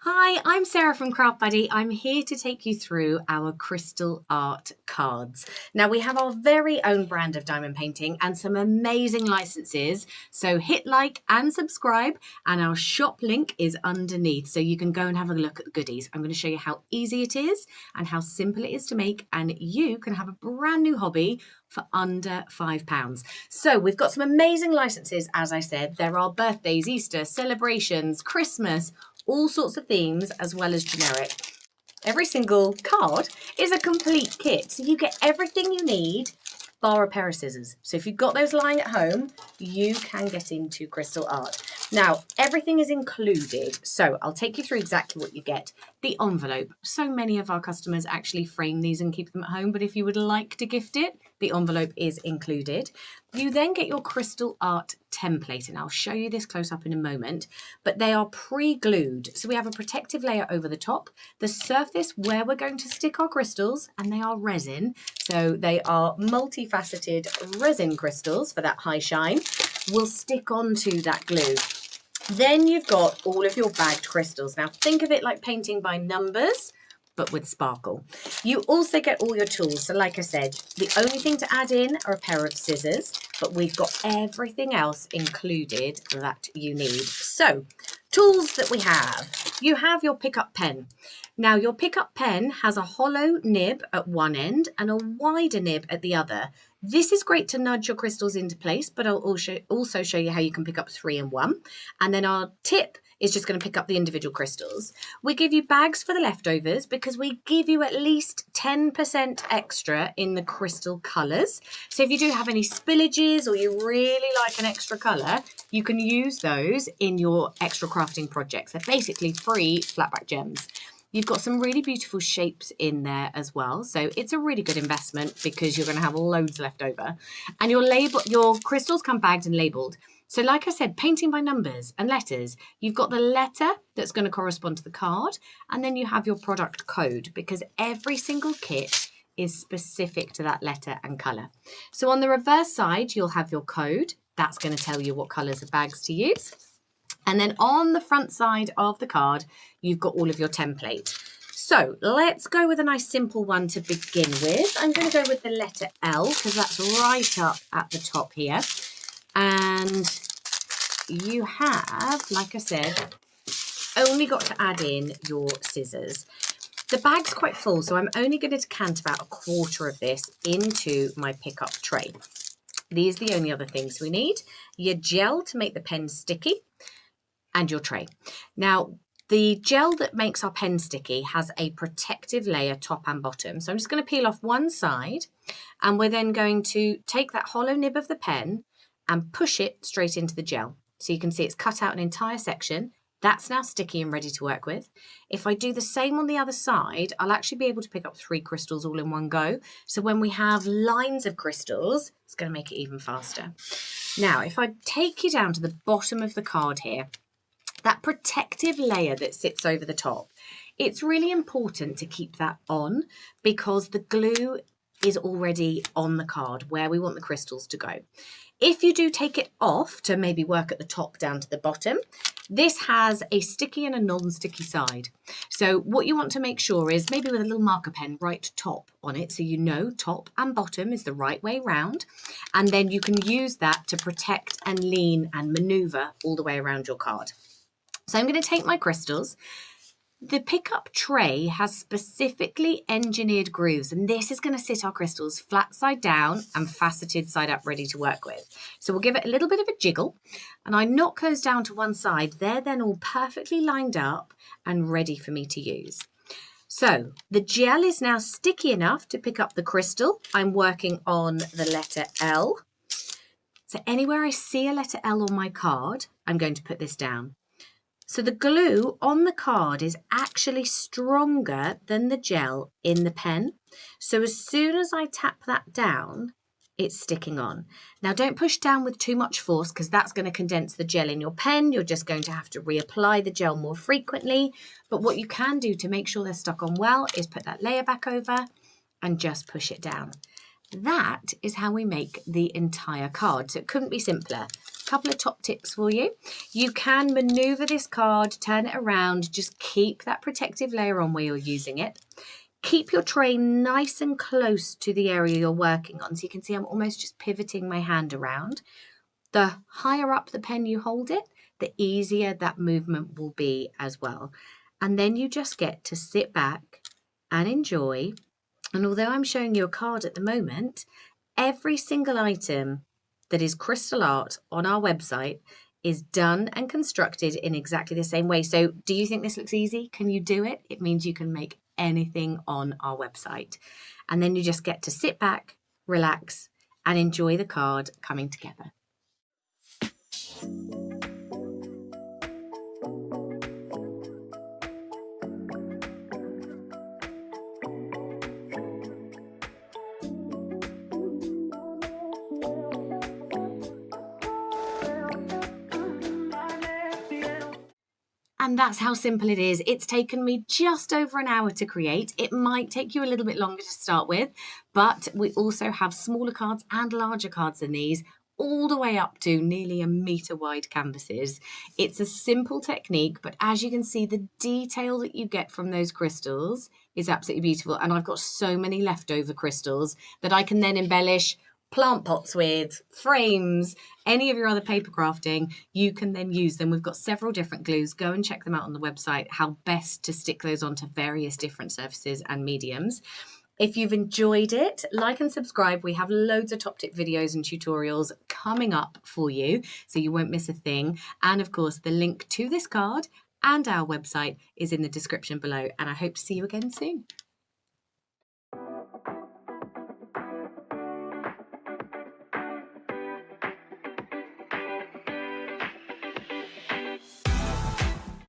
Hi, I'm Sarah from Craft Buddy. I'm here to take you through our crystal art cards. Now, we have our very own brand of diamond painting and some amazing licenses. So hit like and subscribe, and our shop link is underneath so you can go and have a look at the goodies. I'm going to show you how easy it is and how simple it is to make, and you can have a brand new hobby for under £5. So we've got some amazing licenses. As I said, there are birthdays, Easter, celebrations, Christmas, all sorts of themes, as well as generic. Every single card is a complete kit, so you get everything you need bar a pair of scissors. So if you've got those lying at home, you can get into crystal art. Now, everything is included, so I'll take you through exactly what you get. The envelope. So many of our customers actually frame these and keep them at home, but if you would like to gift it, the envelope is included. You then get your crystal art template, and I'll show you this close up in a moment, but they are pre-glued. So we have a protective layer over the top, the surface where we're going to stick our crystals, and they are resin. So they are multifaceted resin crystals for that high shine. Will stick onto that glue. Then you've got all of your bagged crystals. Now think of it like painting by numbers, but with sparkle. You also get all your tools. So like I said, the only thing to add in are a pair of scissors, but we've got everything else included that you need. So tools that we have, you have your pickup pen. Now your pickup pen has a hollow nib at one end and a wider nib at the other. This is great to nudge your crystals into place, but I'll also show you how you can pick up 3 in 1. And then our tip is just going to pick up the individual crystals. We give you bags for the leftovers because we give you at least 10% extra in the crystal colours. So if you do have any spillages or you really like an extra colour, you can use those in your extra crafting projects. They're basically free flatback gems. You've got some really beautiful shapes in there as well. So it's a really good investment because you're going to have loads left over. And your crystals come bagged and labelled. So like I said, painting by numbers and letters, you've got the letter that's going to correspond to the card. And then you have your product code because every single kit is specific to that letter and colour. So on the reverse side, you'll have your code. That's going to tell you what colours of bags to use. And then on the front side of the card, you've got all of your template. So let's go with a nice simple one to begin with. I'm going to go with the letter L because that's right up at the top here. And you have, like I said, only got to add in your scissors. The bag's quite full, so I'm only going to decant about a quarter of this into my pickup tray. These are the only other things we need. Your gel to make the pen sticky, and your tray. Now, the gel that makes our pen sticky has a protective layer top and bottom. So I'm just going to peel off one side, and we're then going to take that hollow nib of the pen and push it straight into the gel. So you can see it's cut out an entire section. That's now sticky and ready to work with. If I do the same on the other side, I'll actually be able to pick up 3 crystals all in one go. So when we have lines of crystals, it's going to make it even faster. Now, if I take you down to the bottom of the card here, that protective layer that sits over the top, it's really important to keep that on because the glue is already on the card where we want the crystals to go. If you do take it off to maybe work at the top down to the bottom, this has a sticky and a non-sticky side. So what you want to make sure is maybe with a little marker pen, write top on it so you know top and bottom is the right way round. And then you can use that to protect and lean and maneuver all the way around your card. So I'm going to take my crystals. The pickup tray has specifically engineered grooves, and this is going to sit our crystals flat side down and faceted side up ready to work with. So we'll give it a little bit of a jiggle, and I knock those down to one side. They're then all perfectly lined up and ready for me to use. So the gel is now sticky enough to pick up the crystal. I'm working on the letter L. So anywhere I see a letter L on my card, I'm going to put this down. So the glue on the card is actually stronger than the gel in the pen. So as soon as I tap that down, it's sticking on. Now don't push down with too much force because that's going to condense the gel in your pen. You're just going to have to reapply the gel more frequently. But what you can do to make sure they're stuck on well is put that layer back over and just push it down. That is how we make the entire card. So it couldn't be simpler. couple of top tips for you. You can maneuver this card, turn it around, just keep that protective layer on where you're using it. Keep your tray nice and close to the area you're working on. So you can see I'm almost just pivoting my hand around. The higher up the pen you hold it, the easier that movement will be as well. And then you just get to sit back and enjoy. And although I'm showing you a card at the moment, every single item that is crystal art on our website is done and constructed in exactly the same way. So do you think this looks easy? Can you do it? It means you can make anything on our website. And then you just get to sit back, relax, and enjoy the card coming together. And that's how simple it is. It's taken me just over an hour to create. It might take you a little bit longer to start with, but we also have smaller cards and larger cards than these, all the way up to nearly 1 meter wide canvases. It's a simple technique, but as you can see, the detail that you get from those crystals is absolutely beautiful. And I've got so many leftover crystals that I can then embellish plant pots with, frames, any of your other paper crafting, you can then use them. We've got several different glues. Go and check them out on the website, how best to stick those onto various different surfaces and mediums. If you've enjoyed it, like and subscribe. We have loads of top tip videos and tutorials coming up for you, so you won't miss a thing. And of course, the link to this card and our website is in the description below. And I hope to see you again soon.